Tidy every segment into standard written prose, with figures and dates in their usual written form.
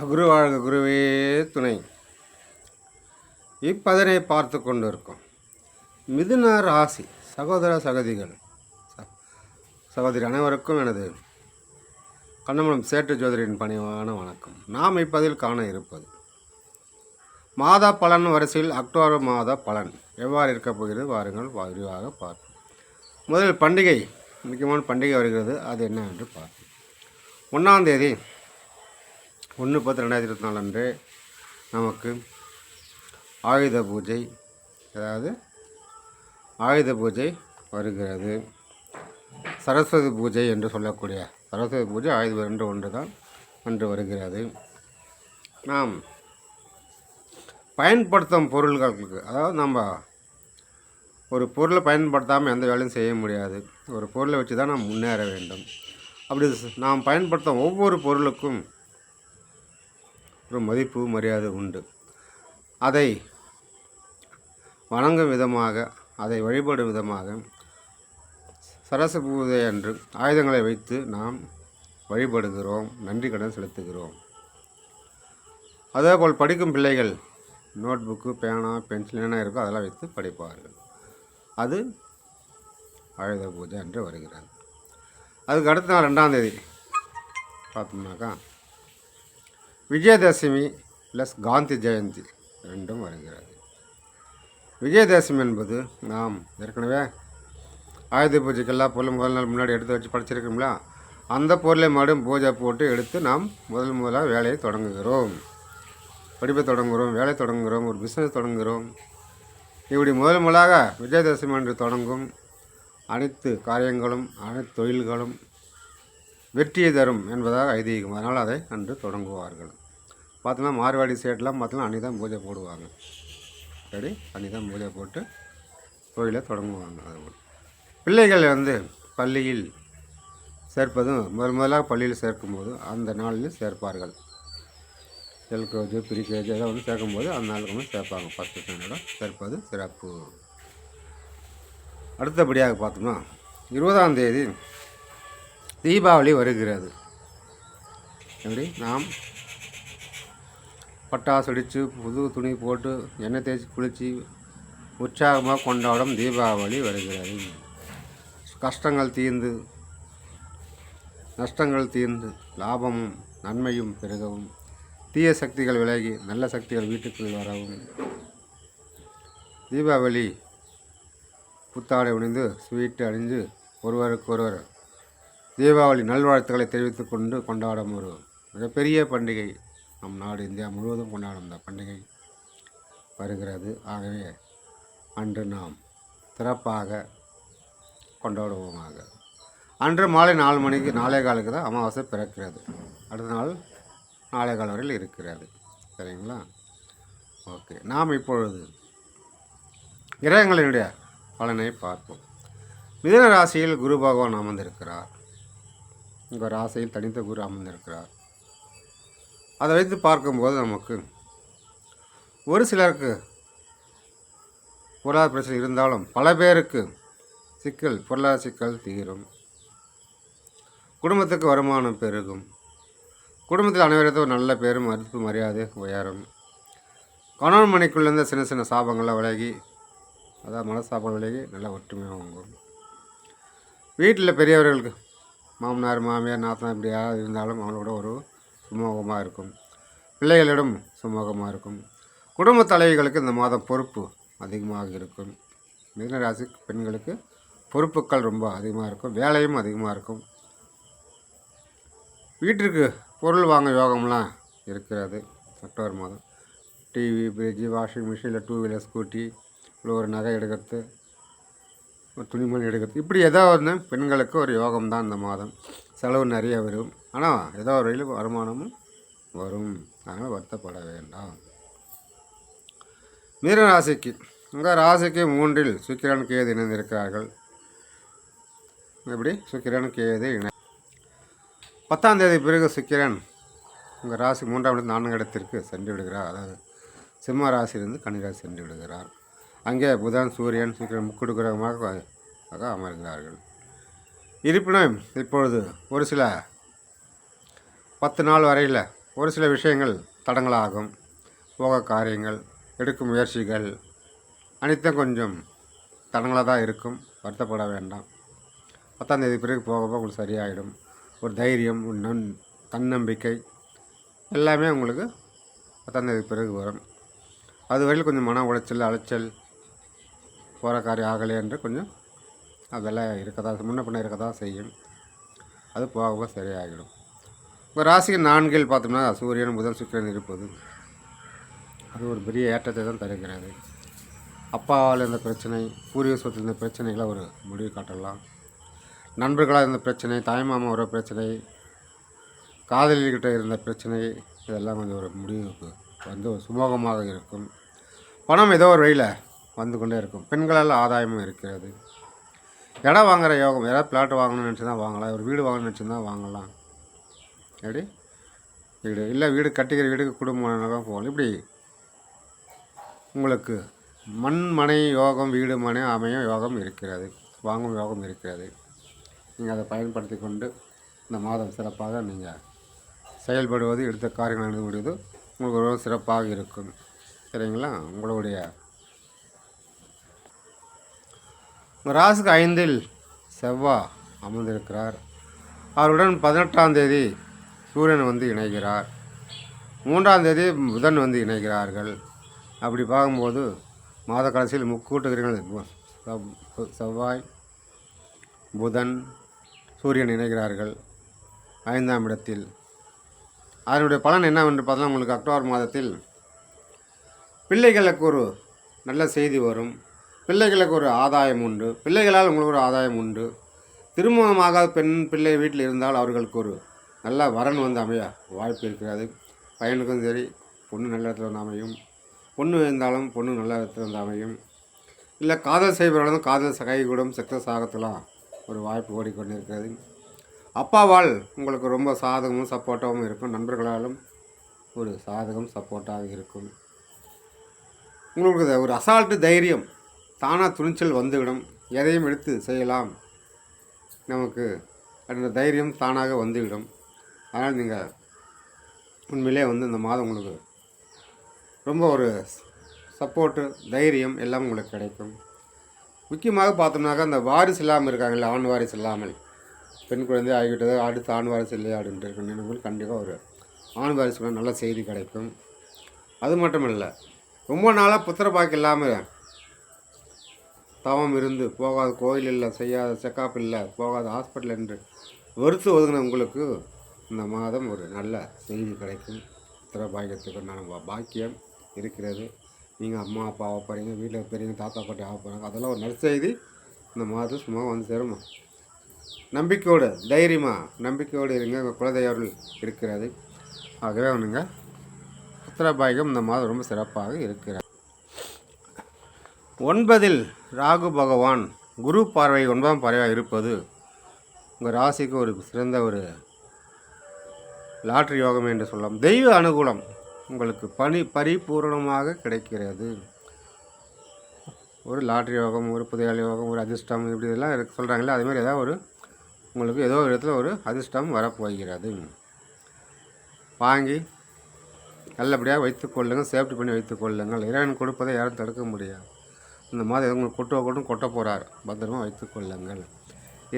குரு வாழ்க குருவே துணை. இப்பதனை பார்த்து கொண்டு இருக்கும் மிதுன ராசி சகோதர சகோதரிகள் சகோதரி அனைவருக்கும் எனது கண்ணமலம் சேட்டு ஜோதிரின் பணிவான வணக்கம். நாம் இப்பதில் காண இருப்பது மாத பலன் வரிசையில் அக்டோபர் மாத பலன் எவ்வாறு இருக்கப் போகிறது வாருங்கள் விரிவாக பார்ப்போம். முதலில் பண்டிகை, முக்கியமான பண்டிகை வருகிறது, அது என்ன என்று பார்ப்போம். 1ஆம் தேதி 1/10/2024 அன்று நமக்கு ஆயுத பூஜை, அதாவது ஆயுத பூஜை வருகிறது. சரஸ்வதி பூஜை என்று சொல்லக்கூடிய சரஸ்வதி பூஜை ஆயுத ரெண்டு ஒன்று தான் அன்று வருகிறது. நாம் பயன்படுத்தும் பொருள்களுக்கு, அதாவது நம்ம ஒரு பொருளை பயன்படுத்தாமல் எந்த வேலையும் செய்ய முடியாது. ஒரு பொருளை வச்சு தான் நாம் முன்னேற வேண்டும். அப்படி நாம் பயன்படுத்தும் ஒவ்வொரு பொருளுக்கும் ஒரு மதிப்பு மரியாதை உண்டு. அதை வணங்கும் விதமாக, அதை வழிபடும் விதமாக சரஸ்வதி பூஜை அன்று ஆயுதங்களை வைத்து நாம் வழிபடுகிறோம், நன்றி கடன் செலுத்துகிறோம். அதேபோல் படிக்கும் பிள்ளைகள் நோட் புக்கு, பேனா, பென்சில் என்ன இருக்கோ அதெல்லாம் வைத்து படிப்பார்கள். அது ஆயுத பூஜை அன்று வருகிறது. அதுக்கு அடுத்த நாள் 2ஆம் தேதி பார்த்தோம்னாக்கா விஜயதசமி ப்ளஸ் காந்தி ஜெயந்தி ரெண்டும் வருகிறது. விஜயதசமி என்பது நாம் ஏற்கனவே ஆயுத பூஜைக்கெல்லாம் பொருள் முதல் நாள் முன்னாடி எடுத்து வச்சு படிச்சிருக்கோம்ல, அந்த பொருளை மறுபடியும் பூஜை போட்டு எடுத்து நாம் முதலாக வேலையை தொடங்குகிறோம், படிப்பை தொடங்குகிறோம், வேலை தொடங்குகிறோம், ஒரு பிஸ்னஸ் தொடங்குகிறோம். இப்படி முதலாக விஜயதசமி அன்று தொடங்கும் அனைத்து காரியங்களும், அனைத்து தொழில்களும் வெற்றியை தரும் என்பதாக ஐதீகம். அதனால் அதை அன்று தொடங்குவார்கள். பார்த்தோன்னா மார்வாடி சேட்டெலாம் பார்த்தோன்னா அன்றைக்கி தான் பூஜை போடுவாங்க. சரி, அன்றைக்கி தான் பூஜை போட்டு தொழிலை தொடங்குவாங்க. அது பிள்ளைகள் பள்ளியில் சேர்ப்பதும் முதலாக பள்ளியில் சேர்க்கும்போது அந்த நாளில் சேர்ப்பார்கள். எல்கேஜி, ப்ரீகேஜி எதாவது சேர்க்கும்போது அந்த நாளுக்கு சேர்ப்பாங்க. 10 ஸ்டாண்டர்டாக சேர்ப்பது சிறப்பு. அடுத்தபடியாக பார்த்தோம்னா 20ஆம் தேதி தீபாவளி வருகிறது. எப்படி நாம் பட்டாசு அடித்து புது துணி போட்டு எண்ணெய் தேய்ச்சி குளித்து உற்சாகமாக கொண்டாடும் தீபாவளி வருகிறது. கஷ்டங்கள் தீர்ந்து, நஷ்டங்கள் தீர்ந்து, லாபமும் நன்மையும் பெருகவும், தீய சக்திகள் விலகி நல்ல சக்திகள் வீட்டுக்குள் வரவும், தீபாவளி புத்தாடை உணிந்து ஸ்வீட்டு அணிந்து ஒருவருக்கொருவர் தீபாவளி நல்வாழ்த்துக்களை தெரிவித்து கொண்டு கொண்டாடும் ஒரு மிகப்பெரிய பண்டிகை. நம் நாடு இந்தியா முழுவதும் கொண்டாடும் இந்த பண்டிகை வருகிறது. ஆகவே அன்று நாம் சிறப்பாக கொண்டாடுவோமாக. அன்று மாலை 4 மணிக்கு 4:15 தான் அமாவாசை பிறக்கிறது. அடுத்த நாள் 4:15 வரையில் இருக்கிறது. சரிங்களா? ஓகே, நாம் இப்பொழுது கிரகங்களினுடைய பலனை பார்ப்போம். மிதுன ராசியில் குரு பகவான் அமர்ந்திருக்கிறார். உங்கள் ராசியில் தனித்த குரு அமர்ந்திருக்கிறார். அதை வைத்து பார்க்கும்போது நமக்கு ஒரு சிலருக்கு பொருளாதார பிரச்சனை இருந்தாலும் பல பேருக்கு பொருளாதார சிக்கல் தீரும். குடும்பத்துக்கு வருமானம் பெருகும். குடும்பத்தில் அனைவருக்கும் ஒரு நல்ல பேரும் மதிப்பு மரியாதை உயரும். கணவன் மனைக்குள்ளேருந்து சின்ன சின்ன சாபங்கள்லாம் விலகி, அதாவது மனசாபம் விலகி நல்ல ஒற்றுமையாக வாங்கும். வீட்டில் பெரியவர்களுக்கு மாமனார், மாமியார், நாத்தனார் இப்படி யாராவது இருந்தாலும் அவங்களோட ஒரு சுமூகமாக இருக்கும். பிள்ளைகளிடம் சுமூகமாக இருக்கும். குடும்ப தலைவிகளுக்கு இந்த மாதம் பொறுப்பு அதிகமாக இருக்கும். மிதுன ராசி பெண்களுக்கு பொறுப்புகள் ரொம்ப அதிகமாக இருக்கும். வேலையும் அதிகமாக இருக்கும். வீட்டிற்கு பொருள் வாங்க யோகம்லாம் இருக்கிறது. அக்டோபர் மாதம் டிவி, ஃப்ரிட்ஜு, வாஷிங் மிஷின், இல்லை 2 வீலர், ஸ்கூட்டி, இல்லை ஒரு நகை எடுக்கிறது, ஒரு துணிமணி எடுக்கிறது, இப்படி ஏதோ ஒன்று பெண்களுக்கு ஒரு யோகம்தான் இந்த மாதம். செலவு நிறைய வரும், ஆனால் ஏதோ ஒரு வழியில் வருமானமும் வரும். அதனால் வருத்தப்பட வேண்டாம். மிதுன ராசிக்கு, உங்கள் ராசிக்கு 3இல் சுக்கிரன் கேது இணைந்திருக்கிறார்கள். எப்படி சுக்கிரன் கேது 10ஆம் தேதி பிறகு சுக்கிரன் உங்கள் ராசி 3ஆம் இடத்து 4ஆம் இடத்திற்கு சென்று விடுகிறார். அதாவது சிம்ம ராசியிலிருந்து கன்னி ராசி சென்று விடுகிறார். அங்கே புதன், சூரியன், சுக்கிரன் முக்குடு கிரகமாக அமர்கிறார்கள். இருப்பினும் இப்பொழுது ஒரு சில 10 நாள் வரையில் ஒரு சில விஷயங்கள் தடங்களாகும். போக காரியங்கள், எடுக்கும் முயற்சிகள் அனைத்தும் கொஞ்சம் தடங்களாக தான் இருக்கும். வருத்தப்பட வேண்டாம். 10ஆம் தேதி பிறகு போக போக உங்களுக்கு சரியாயிடும். ஒரு தைரியம், ஒரு தன்னம்பிக்கை எல்லாமே உங்களுக்கு 10ஆம் தேதி பிறகு வரும். அது வரையில் கொஞ்சம் மன உளைச்சல், அலைச்சல், போகிற காரியம் ஆகலை என்று கொஞ்சம் அதெல்லாம் இருக்கதான் முன்ன பின்ன இருக்க தான் செய்யும். அது போக போக சரியாகிடும். இப்போ ராசிக்கு 4 பார்த்தோம்னா சூரியன், புதன், சுக்கிரன் இருப்பது அது ஒரு பெரிய ஏற்றத்தை தான் தருகிறது. அப்பாவால் இருந்த பிரச்சனை, பூர்வீக சொத்தில் இருந்த பிரச்சனைகளை ஒரு முடிவு காட்டலாம். நண்பர்களாக இருந்த பிரச்சனை, தாய்மாமா வர பிரச்சனை, காதலிகிட்ட இருந்த பிரச்சனை இதெல்லாம் கொஞ்சம் ஒரு முடிவுக்கு வந்து ஒரு சுமூகமாக இருக்கும். பணம் ஏதோ ஒரு வழியில் வந்து கொண்டே இருக்கும். பெண்களால் ஆதாயமும் இருக்கிறது. இடம் வாங்குகிற யோகம், ஏதாவது பிளாட் வாங்கணும்னு நினச்சி தான் வாங்கலாம். ஒரு வீடு வாங்கணும்னு நினச்சி தான் வாங்கலாம். எப்படி வீடு இல்லை, வீடு கட்டிக்கிற வீடுக்கு குடும்பம் போகணும். இப்படி உங்களுக்கு மண் மனை யோகம், வீடு மனை அமையும் யோகம் இருக்கிறது, வாங்கும் யோகம் இருக்கிறது. நீங்கள் அதை பயன்படுத்தி கொண்டு இந்த மாதம் சிறப்பாக நீங்கள் செயல்படுவது, எடுத்த காரியங்கள் நடந்து முடிவது உங்களுக்கு ரொம்ப சிறப்பாக இருக்கும். சரிங்களா? உங்களுடைய உங்கள் ராசிக்கு 5 செவ்வாய் அமர்ந்திருக்கிறார். அவருடன் 18ஆம் தேதி சூரியன் வந்து இணைகிறார். 3ஆம் தேதி புதன் வந்து இணைகிறார்கள். அப்படி பார்க்கும்போது மாத கடைசியில் முக்கூட்டு கிரகங்கள் செவ்வாய், புதன், சூரியன் இணைகிறார்கள் 5ஆம் இடத்தில். அதனுடைய பலன் என்னவென்று பார்த்தா உங்களுக்கு அக்டோபர் மாதத்தில் பிள்ளைகளுக்கு ஒரு நல்ல செய்தி வரும். பிள்ளைகளுக்கு ஒரு ஆதாயம் உண்டு. பிள்ளைகளால் உங்களுக்கு ஒரு ஆதாயம் உண்டு. திருமணமாகாத பெண் பிள்ளை வீட்டில் இருந்தால் அவர்களுக்கு ஒரு நல்ல வரன் வந்து அமைய வாய்ப்பு இருக்கிறது. பையனுக்கும் சரி, பொண்ணு நல்ல இடத்துல வந்து அமையும். பொண்ணு இருந்தாலும் பொண்ணு நல்ல இடத்துல வந்து அமையும். இல்லை காதல் செய்பவர்களும் காதல் கைகூடும், சக்ஸஸ் ஆகலாம் ஒரு வாய்ப்பு ஓடிக்கொண்டு இருக்கிறது. அப்பாவால் உங்களுக்கு ரொம்ப சாதகமும் சப்போர்ட்டாகவும் இருக்கும். நண்பர்களாலும் ஒரு சாதகம் சப்போர்ட்டாக இருக்கும். உங்களுக்கு ஒரு அசால்ட்டு தைரியம், தானாக துணிச்சல் வந்துவிடும். எதையும் எடுத்து செய்யலாம், நமக்கு அந்த தைரியம் தானாக வந்துவிடும். அதனால் நீங்கள் உண்மையிலே வந்து இந்த மாதம் உங்களுக்கு ரொம்ப ஒரு சப்போர்ட்டு, தைரியம் எல்லாம் உங்களுக்கு கிடைக்கும். முக்கியமாக பார்த்தோம்னாக்கா அந்த வாரிசு இல்லாமல் இருக்காங்கல்ல, ஆண் வாரிசு இல்லாமல் பெண் குழந்தை ஆகிவிட்டது, அடுத்து ஆண் வாரிசு இல்லையா அப்படின்ட்டு இருக்கு. கண்டிப்பாக ஒரு ஆண் வாரிசுக்கு நல்ல செய்தி கிடைக்கும். அது மட்டும் இல்லை, ரொம்ப நாளாக புத்திர பாக்கு இல்லாமல் தவம் இருந்து போகாத கோயில் இல்லை, செய்யாத செக்கப் இல்லை, போகாத ஹாஸ்பிட்டல் என்று வெறுத்து ஒதுங்கின உங்களுக்கு இந்த மாதம் ஒரு நல்ல செய்தி கிடைக்கும். புத்திர பாக்கியத்துக்கு பாக்கியம் இருக்கிறது. நீங்கள் அம்மா அப்பா ஆக போகிறீங்க, வீட்டில் பெரியவங்க தாத்தா பாட்டி ஆக போகிறாங்க. அதெல்லாம் ஒரு நற்செய்தி இந்த மாதம் சும்மா வந்து சேருமா. நம்பிக்கையோடு தைரியமாக நம்பிக்கையோடு இருங்க. உங்கள் குலதெய்வர்கள் இருக்கிறது. ஆகவே நீங்கள் புத்திரபாகியம் இந்த மாதம் ரொம்ப சிறப்பாக இருக்கிறார். 9 ராகு பகவான் குரு பார்வை 9ஆம் பார்வையாக இருப்பது உங்கள் ராசிக்கு ஒரு சிறந்த ஒரு லாட்ரி யோகம் என்று சொல்லலாம். தெய்வ அனுகூலம் உங்களுக்கு பரிபூர்ணமாக கிடைக்கிறது. ஒரு லாட்ரி யோகம், ஒரு புதையல் யோகம், ஒரு அதிர்ஷ்டம், இப்படி இதெல்லாம் சொல்கிறாங்களே, அதுமாதிரி ஏதாவது ஒரு உங்களுக்கு ஏதோ ஒரு இடத்துல ஒரு அதிர்ஷ்டம் வரப்போகிறது. வாங்கி நல்லபடியாக வைத்துக்கொள்ளுங்கள், சேஃப்டி பண்ணி வைத்துக்கொள்ளுங்கள். இறைவன் கொடுப்பதை யாரும் தடுக்க முடியாது. இந்த மாதிரி உங்களுக்கு கொட்ட போகிறார், பத்திரமாக வைத்துக்கொள்ளுங்கள்.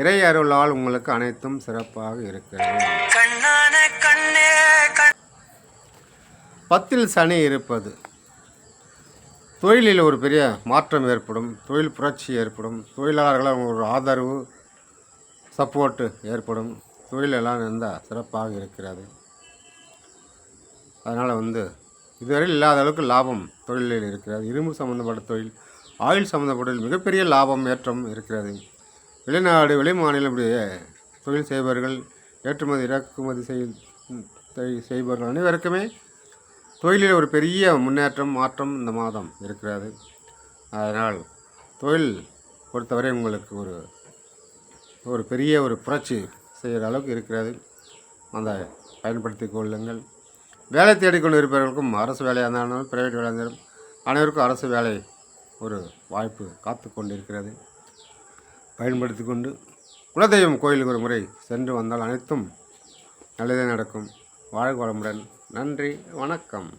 இறை அருளால் உங்களுக்கு அனைத்தும் சிறப்பாக இருக்கிறது. 10 சனி இருப்பது தொழிலில் ஒரு பெரிய மாற்றம் ஏற்படும். தொழில் புரட்சி ஏற்படும். தொழிலாளர்களால் ஒரு ஆதரவு, சப்போர்ட்டு ஏற்படும். தொழிலெல்லாம் இருந்தால் சிறப்பாக இருக்கிறது. அதனால் இதுவரையில் இல்லாத அளவுக்கு லாபம் தொழிலில் இருக்கிறது. இரும்பு சம்மந்தப்பட்ட தொழில், ஆயில் சம்மந்தப்பட்ட தொழில் மிகப்பெரிய லாபம் ஏற்றம் இருக்கிறது. வெளிநாடு, வெளி மாநிலம் தொழில் செய்பவர்கள், ஏற்றுமதி இறக்குமதி செய்பவர்கள் அனைவருக்குமே தொழிலில் ஒரு பெரிய முன்னேற்றம், மாற்றம் இந்த மாதம் இருக்கிறது. அதனால் தொழில் பொறுத்தவரை உங்களுக்கு ஒரு பெரிய ஒரு புரட்சி செய்கிற அளவுக்கு இருக்கிறது. அதை பயன்படுத்தி கொள்ளுங்கள். வேலை தேடிக்கொண்டு இருப்பவர்களுக்கும் அரசு வேலையாக இருந்தாலும் பிரைவேட் வேலையாக இருந்தாலும் அனைவருக்கும் அரசு வேலை ஒரு வாய்ப்பு காத்து கொண்டு இருக்கிறது. பயன்படுத்தி கொண்டு குலதெய்வம் கோயிலுக்கு ஒரு முறை சென்று வந்தால் அனைத்தும் நல்லதே நடக்கும். வாழ்க வளமுடன். நன்றி, வணக்கம்.